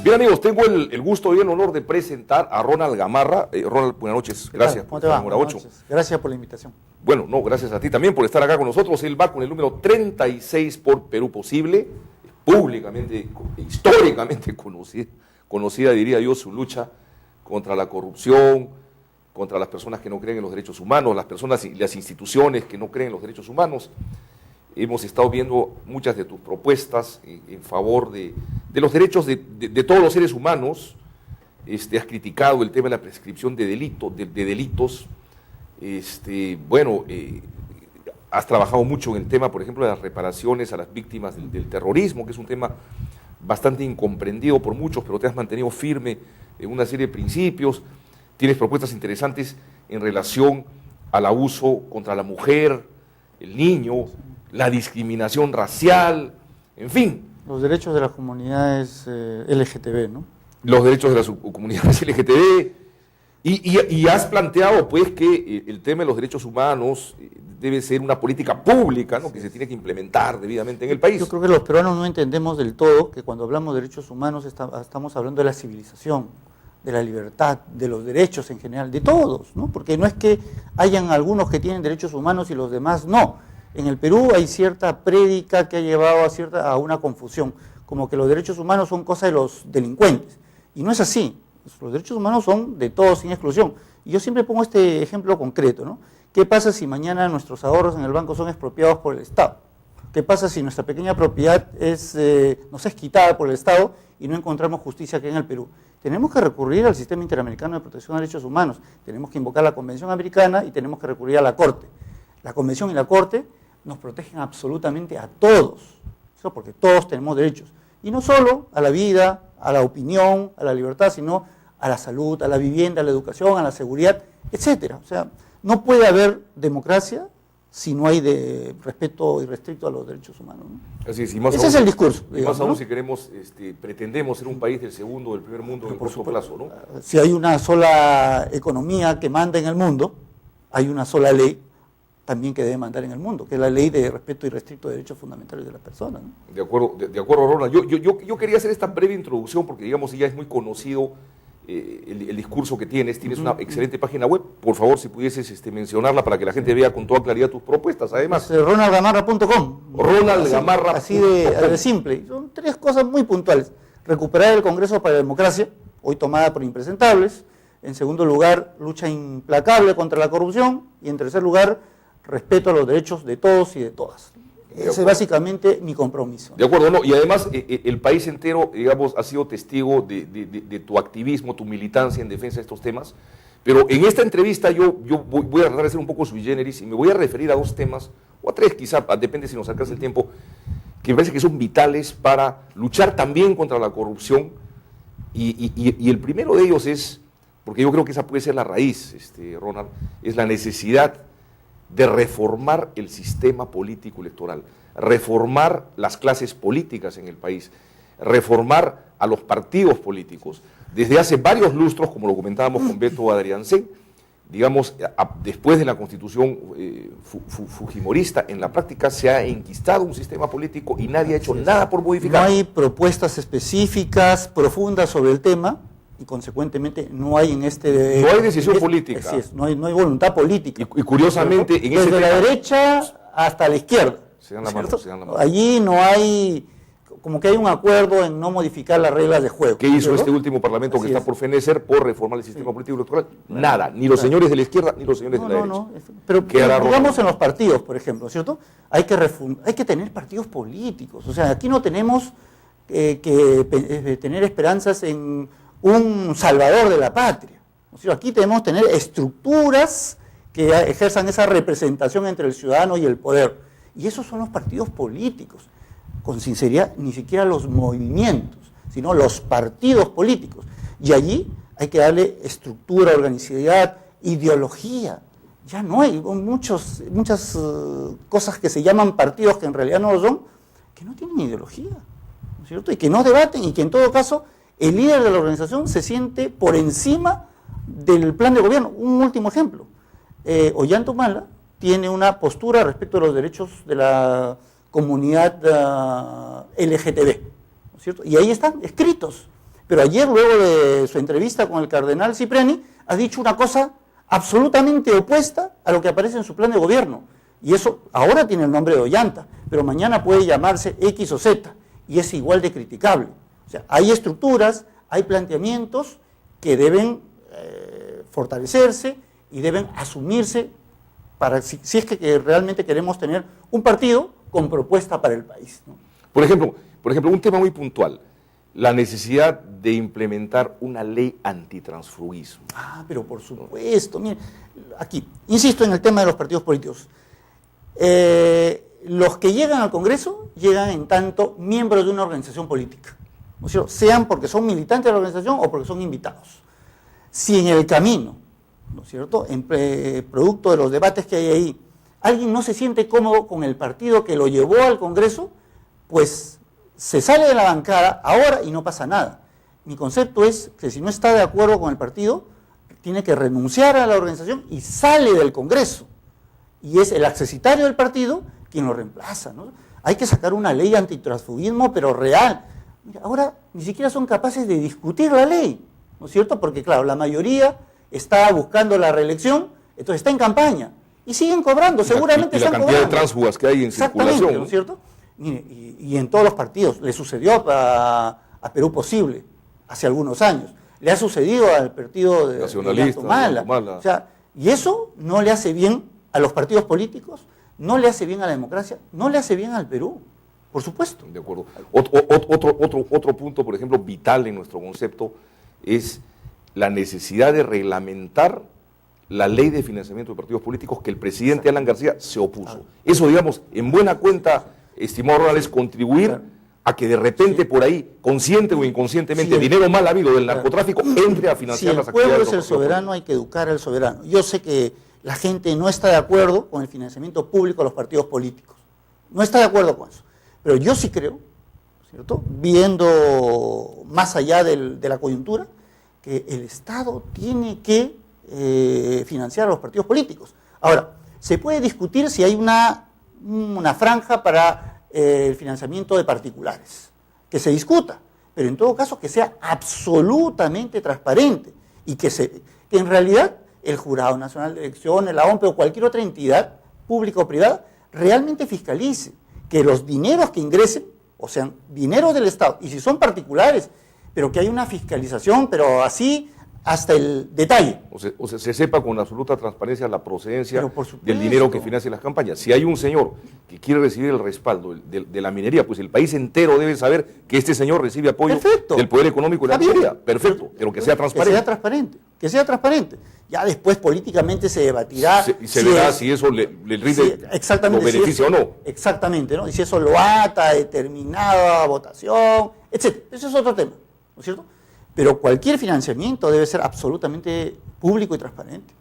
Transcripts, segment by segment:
Bien, amigos, tengo el gusto y el honor de presentar a Ronald Gamarra. Ronald, buenas noches. Gracias. ¿Cómo te va? Hora 8. Gracias por la invitación. Bueno, no, gracias a ti también por estar acá con nosotros. Él va con el número 36 por Perú Posible, públicamente, históricamente conocida, diría yo, su lucha contra la corrupción, contra las personas que no creen en los derechos humanos, las personas y las instituciones que no creen en los derechos humanos. Hemos estado viendo muchas de tus propuestas en favor de los derechos de todos los seres humanos. Has criticado el tema de la prescripción de delitos. Has trabajado mucho en el tema, por ejemplo, de las reparaciones a las víctimas del terrorismo, que es un tema bastante incomprendido por muchos, pero te has mantenido firme en una serie de principios. Tienes propuestas interesantes en relación al abuso contra la mujer, el niño, la discriminación racial, en fin. Los derechos de las comunidades LGTB, ¿no? Los derechos de las comunidades LGTB. Y has planteado, pues, que el tema de los derechos humanos debe ser una política pública, ¿no? Que se tiene que implementar debidamente en el país. Yo creo que los peruanos no entendemos del todo que cuando hablamos de derechos humanos estamos hablando de la civilización, de la libertad, de los derechos en general, de todos, ¿no? Porque no es que hayan algunos que tienen derechos humanos y los demás no. En el Perú hay cierta prédica que ha llevado a una confusión, como que los derechos humanos son cosa de los delincuentes. Y no es así. Los derechos humanos son de todos sin exclusión. Y yo siempre pongo este ejemplo concreto, ¿no? ¿Qué pasa si mañana nuestros ahorros en el banco son expropiados por el Estado? ¿Qué pasa si nuestra pequeña propiedad nos es quitada por el Estado y no encontramos justicia aquí en el Perú? Tenemos que recurrir al Sistema Interamericano de Protección de Derechos Humanos, tenemos que invocar la Convención Americana y tenemos que recurrir a la Corte. La Convención y la Corte nos protegen absolutamente a todos, ¿sí? Porque todos tenemos derechos. Y no solo a la vida, a la opinión, a la libertad, sino a la salud, a la vivienda, a la educación, a la seguridad, etcétera. O sea, no puede haber democracia si no hay de respeto irrestricto a los derechos humanos, ¿no? Así es, ese es el discurso. Y más aún, ¿no? Si queremos, pretendemos ser un país del segundo o del primer mundo en el corto plazo, ¿no? Si hay una sola economía que manda en el mundo, hay una sola ley también que debe mandar en el mundo, que es la ley de respeto irrestricto de derechos fundamentales de las personas, ¿no? De acuerdo, Ronald. Yo quería hacer esta breve introducción porque, digamos, ya es muy conocido el discurso que tienes una excelente página web. Por favor, si pudieses mencionarla para que la gente vea con toda claridad tus propuestas. Además, ronaldgamarra.com. Ronaldgamarra. Así de simple. Son tres cosas muy puntuales. Recuperar el Congreso para la Democracia, hoy tomada por impresentables. En segundo lugar, lucha implacable contra la corrupción. Y en tercer lugar, respeto a los derechos de todos y de todas. Ese es básicamente mi compromiso. De acuerdo, ¿no? Y además el país entero, digamos, ha sido testigo de tu activismo, tu militancia en defensa de estos temas. Pero en esta entrevista yo voy a tratar de ser un poco sui generis y me voy a referir a dos temas, o a tres quizá, depende si nos alcanza el tiempo, que me parece que son vitales para luchar también contra la corrupción. Y el primero de ellos es, porque yo creo que esa puede ser la raíz, Ronald, es la necesidad de reformar el sistema político electoral, reformar las clases políticas en el país, reformar a los partidos políticos. Desde hace varios lustros, como lo comentábamos con Beto Adriancén, digamos, después de la constitución fujimorista, en la práctica se ha enquistado un sistema político y nadie ha hecho nada por modificarlo. No hay propuestas específicas, profundas sobre el tema, y consecuentemente no hay en no hay decisión política. Así es, no hay voluntad política. Y curiosamente, en ese desde la derecha hasta la izquierda. Se dan la mano. Allí no hay, como que hay un acuerdo en no modificar las reglas de juego. ¿Qué hizo este último parlamento Así que está por fenecer por reformar el sistema político electoral? Nada, ni los señores de la izquierda ni los señores de la derecha. No. Pero digamos en los partidos, por ejemplo, ¿cierto? Hay que tener partidos políticos. O sea, aquí no tenemos que tener esperanzas en un salvador de la patria. O sea, aquí tenemos que tener estructuras que ejerzan esa representación entre el ciudadano y el poder. Y esos son los partidos políticos. Con sinceridad, ni siquiera los movimientos, sino los partidos políticos. Y allí hay que darle estructura, organicidad, ideología. Ya no hay muchas cosas que se llaman partidos que en realidad no lo son, que no tienen ideología, ¿no es cierto? Y que no debaten y que en todo caso el líder de la organización se siente por encima del plan de gobierno. Un último ejemplo. Ollanta Humala tiene una postura respecto a los derechos de la comunidad LGTB, ¿no es cierto? Y ahí están escritos. Pero ayer, luego de su entrevista con el cardenal Cipriani, ha dicho una cosa absolutamente opuesta a lo que aparece en su plan de gobierno. Y eso ahora tiene el nombre de Ollanta, pero mañana puede llamarse X o Z, y es igual de criticable. O sea, hay estructuras, hay planteamientos que deben fortalecerse y deben asumirse para si es que realmente queremos tener un partido con propuesta para el país, ¿no? Por ejemplo, un tema muy puntual, la necesidad de implementar una ley antitransfugismo. Pero por supuesto, mire, aquí, insisto en el tema de los partidos políticos. Los que llegan al Congreso llegan en tanto miembros de una organización política, ¿no es cierto? Sean porque son militantes de la organización o porque son invitados. Si en el camino, ¿no es cierto?, producto de los debates que hay ahí, alguien no se siente cómodo con el partido que lo llevó al Congreso, pues se sale de la bancada ahora y no pasa nada. Mi concepto es que si no está de acuerdo con el partido, tiene que renunciar a la organización y sale del Congreso. Y es el accesitario del partido quien lo reemplaza, ¿no? Hay que sacar una ley antitransfugismo, pero real. Mira, ahora ni siquiera son capaces de discutir la ley, ¿no es cierto? Porque claro, la mayoría está buscando la reelección, entonces está en campaña. Y siguen cobrando, seguramente están cobrando. La cantidad de tránsfugas que hay en circulación, ¿no es cierto? Mire, y en todos los partidos. Le sucedió a Perú Posible hace algunos años. Le ha sucedido al partido de nacionalista, O sea, y eso no le hace bien a los partidos políticos, no le hace bien a la democracia, no le hace bien al Perú, por supuesto. De acuerdo. Otro punto, por ejemplo, vital en nuestro concepto es la necesidad de reglamentar la ley de financiamiento de partidos políticos que el presidente Alan García se opuso. Eso, digamos, en buena cuenta, estimado Ronald, es contribuir a que de repente por ahí, consciente o inconscientemente, dinero mal habido del narcotráfico entre a financiar las actividades. Si el pueblo es el soberano, hay que educar al soberano. Yo sé que la gente no está de acuerdo con el financiamiento público a los partidos políticos. No está de acuerdo con eso. Pero yo sí creo, ¿cierto?, viendo más allá de la coyuntura, que el Estado tiene que financiar a los partidos políticos. Ahora, se puede discutir si hay una franja para el financiamiento de particulares, que se discuta, pero en todo caso que sea absolutamente transparente y que en realidad el Jurado Nacional de Elecciones, la OMPE o cualquier otra entidad pública o privada realmente fiscalice que los dineros que ingresen, o sean dineros del Estado, y si son particulares, pero que hay una fiscalización, pero así hasta el detalle. O sea, se sepa con absoluta transparencia la procedencia del dinero que financia las campañas. Si hay un señor que quiere recibir el respaldo de la minería, pues el país entero debe saber que este señor recibe apoyo del poder económico de la minería. Perfecto, pero que sea transparente. Que sea transparente. Ya después políticamente se debatirá. Se verá si eso le rinde lo beneficia o no. Exactamente, ¿no? Y si eso lo ata a determinada votación, etc. Ese es otro tema, ¿no es cierto? Pero cualquier financiamiento debe ser absolutamente público y transparente.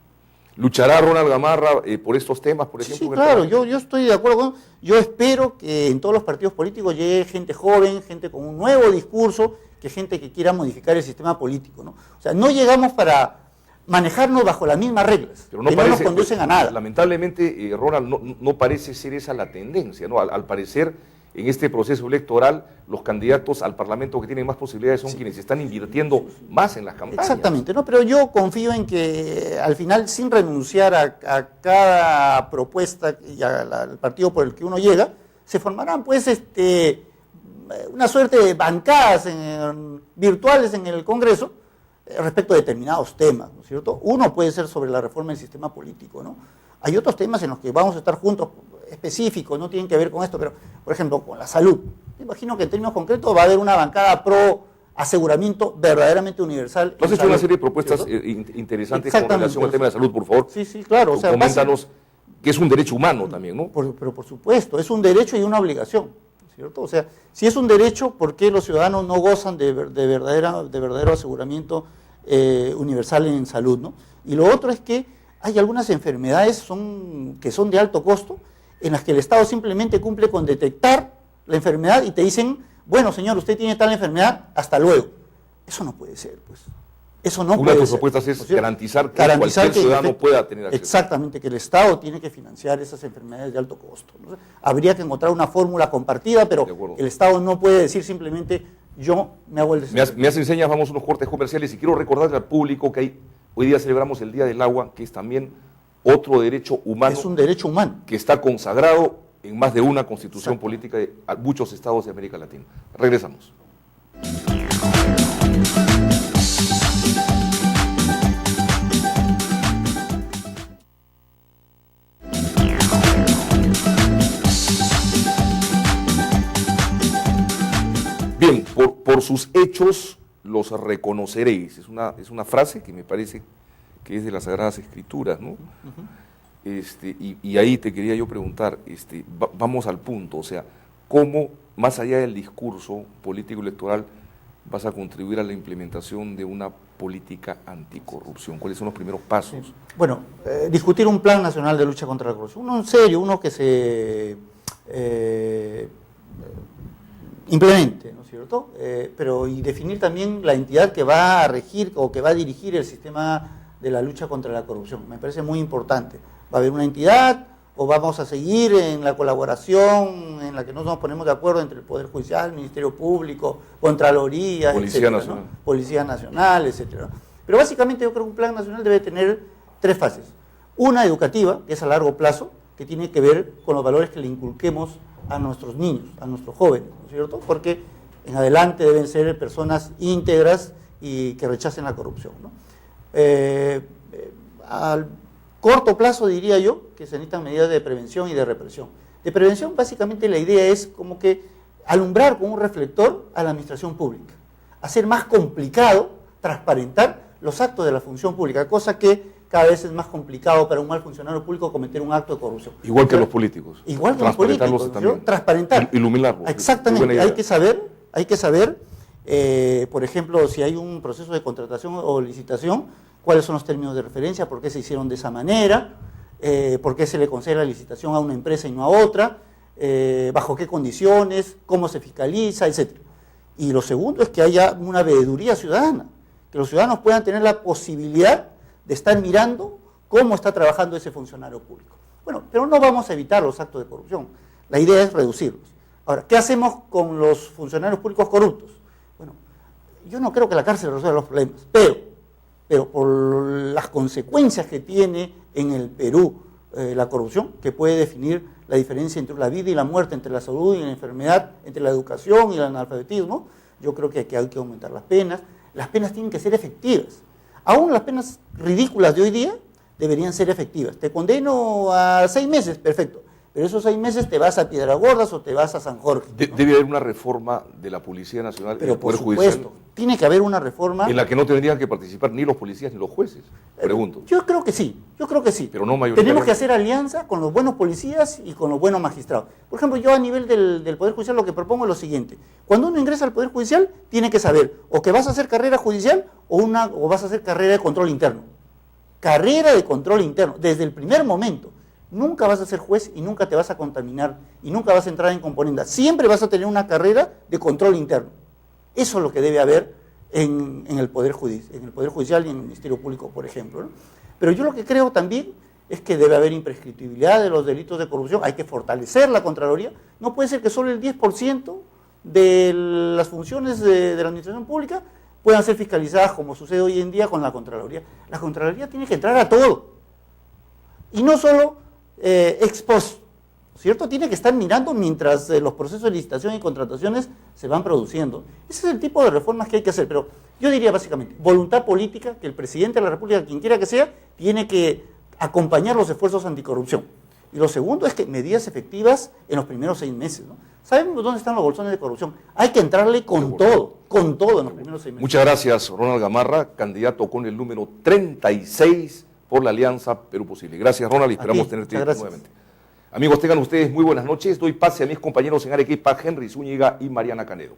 ¿Luchará Ronald Gamarra por estos temas, por ejemplo? Sí, claro, yo estoy de acuerdo. Yo espero que en todos los partidos políticos llegue gente joven, gente con un nuevo discurso, que gente que quiera modificar el sistema político, ¿no? O sea, no llegamos para manejarnos bajo las mismas reglas, pero no nos conducen a nada. Lamentablemente, Ronald, no parece ser esa la tendencia, ¿no? Al parecer, en este proceso electoral, los candidatos al Parlamento que tienen más posibilidades son quienes están invirtiendo más en las campañas. Exactamente, ¿no? Pero yo confío en que al final, sin renunciar a cada propuesta y al partido por el que uno llega, se formarán pues una suerte de bancadas virtuales en el Congreso respecto a determinados temas, ¿no es cierto? Uno puede ser sobre la reforma del sistema político, ¿no? Hay otros temas en los que vamos a estar juntos, específicos, no tienen que ver con esto, pero, por ejemplo, con la salud. Me imagino que en términos concretos va a haber una bancada pro aseguramiento verdaderamente universal. Tú has hecho una serie de propuestas interesantes con relación al tema de salud, por favor. Sí, claro. O sea, coméntanos que es un derecho humano también, ¿no? Pero por supuesto, es un derecho y una obligación, ¿cierto? O sea, si es un derecho, ¿por qué los ciudadanos no gozan de verdadero aseguramiento universal en salud, ¿no? Y lo otro es que hay algunas enfermedades que son de alto costo, en las que el Estado simplemente cumple con detectar la enfermedad y te dicen, bueno, señor, usted tiene tal enfermedad, hasta luego. Eso no puede ser, pues. Eso no puede ser. Una de tus propuestas es garantizar que cualquier ciudadano pueda tener acceso. Exactamente, que el Estado tiene que financiar esas enfermedades de alto costo, ¿no? Habría que encontrar una fórmula compartida, pero el Estado no puede decir simplemente, yo me hago el deseo. Me hacen señas, vamos a unos cortes comerciales y quiero recordarle al público que hoy día celebramos el Día del Agua, que es también otro derecho humano. Es un derecho humano. Que está consagrado en más de una constitución política de muchos estados de América Latina. Regresamos. Bien, por sus hechos los reconoceréis. Es una frase que me parece que es de las Sagradas Escrituras, ¿no? Y ahí te quería yo preguntar, vamos al punto, o sea, ¿cómo, más allá del discurso político electoral, vas a contribuir a la implementación de una política anticorrupción? ¿Cuáles son los primeros pasos? Sí. Bueno, discutir un plan nacional de lucha contra la corrupción, uno en serio, uno que se implemente, ¿no es cierto? Pero y definir también la entidad que va a regir o que va a dirigir el sistema de la lucha contra la corrupción. Me parece muy importante. ¿Va a haber una entidad o vamos a seguir en la colaboración en la que no nos ponemos de acuerdo entre el Poder Judicial, Ministerio Público, Contraloría, Policía etcétera, Nacional, ¿no? Policía Nacional, etcétera? Pero básicamente yo creo que un plan nacional debe tener 3 fases. Una educativa, que es a largo plazo, que tiene que ver con los valores que le inculquemos a nuestros niños, a nuestros jóvenes, ¿no es cierto? Porque en adelante deben ser personas íntegras y que rechacen la corrupción, ¿no? Al corto plazo diría yo que se necesitan medidas de prevención y de represión. De prevención básicamente la idea es como que alumbrar con un reflector a la administración pública, hacer más complicado transparentar los actos de la función pública, cosa que cada vez es más complicado para un mal funcionario público cometer un acto de corrupción. Igual que los políticos. Igual que los políticos, ¿no? Transparentar. Iluminarlos. Exactamente, hay que saber, por ejemplo, si hay un proceso de contratación o licitación, cuáles son los términos de referencia, por qué se hicieron de esa manera, por qué se le concede la licitación a una empresa y no a otra, bajo qué condiciones, cómo se fiscaliza, etc. Y lo segundo es que haya una veeduría ciudadana, que los ciudadanos puedan tener la posibilidad de estar mirando cómo está trabajando ese funcionario público. Bueno, pero no vamos a evitar los actos de corrupción, la idea es reducirlos. Ahora, ¿qué hacemos con los funcionarios públicos corruptos? Bueno, yo no creo que la cárcel resuelva los problemas, pero por las consecuencias que tiene en el Perú la corrupción, que puede definir la diferencia entre la vida y la muerte, entre la salud y la enfermedad, entre la educación y el analfabetismo, yo creo que hay que aumentar las penas tienen que ser efectivas. Aún las penas ridículas de hoy día deberían ser efectivas. Te condeno a 6 meses, perfecto. Pero esos 6 meses te vas a Piedragordas o te vas a San Jorge, ¿no? Debe haber una reforma de la Policía Nacional y del Poder Judicial. Tiene que haber una reforma. En la que no tendrían que participar ni los policías ni los jueces, pregunto. Yo creo que sí. Pero no mayoritariamente. Tenemos que hacer alianza con los buenos policías y con los buenos magistrados. Por ejemplo, yo a nivel del Poder Judicial lo que propongo es lo siguiente. Cuando uno ingresa al Poder Judicial, tiene que saber o que vas a hacer carrera judicial o vas a hacer carrera de control interno. Carrera de control interno, desde el primer momento. Nunca vas a ser juez y nunca te vas a contaminar y nunca vas a entrar en componenda. Siempre vas a tener una carrera de control interno. Eso es lo que debe haber en el Poder Judicial y en el Ministerio Público, por ejemplo, ¿no? Pero yo lo que creo también es que debe haber imprescriptibilidad de los delitos de corrupción. Hay que fortalecer la Contraloría. No puede ser que solo el 10% de las funciones de la administración pública puedan ser fiscalizadas como sucede hoy en día con la Contraloría. La Contraloría tiene que entrar a todo. Y no solo ex post, ¿cierto? Tiene que estar mirando mientras los procesos de licitación y contrataciones se van produciendo. Ese es el tipo de reformas que hay que hacer, pero yo diría básicamente, voluntad política, que el presidente de la República, quien quiera que sea, tiene que acompañar los esfuerzos anticorrupción. Y lo segundo es que medidas efectivas en los primeros 6 meses, ¿no? Sabemos dónde están los bolsones de corrupción. Hay que entrarle con todo en los primeros 6 meses. Muchas gracias, Ronald Gamarra, candidato con el número 36 por la Alianza Perú Posible. Gracias, Ronald, y esperamos tenerte nuevamente. Amigos, tengan ustedes muy buenas noches. Doy pase a mis compañeros en Arequipa, Henry Zúñiga y Mariana Canedo.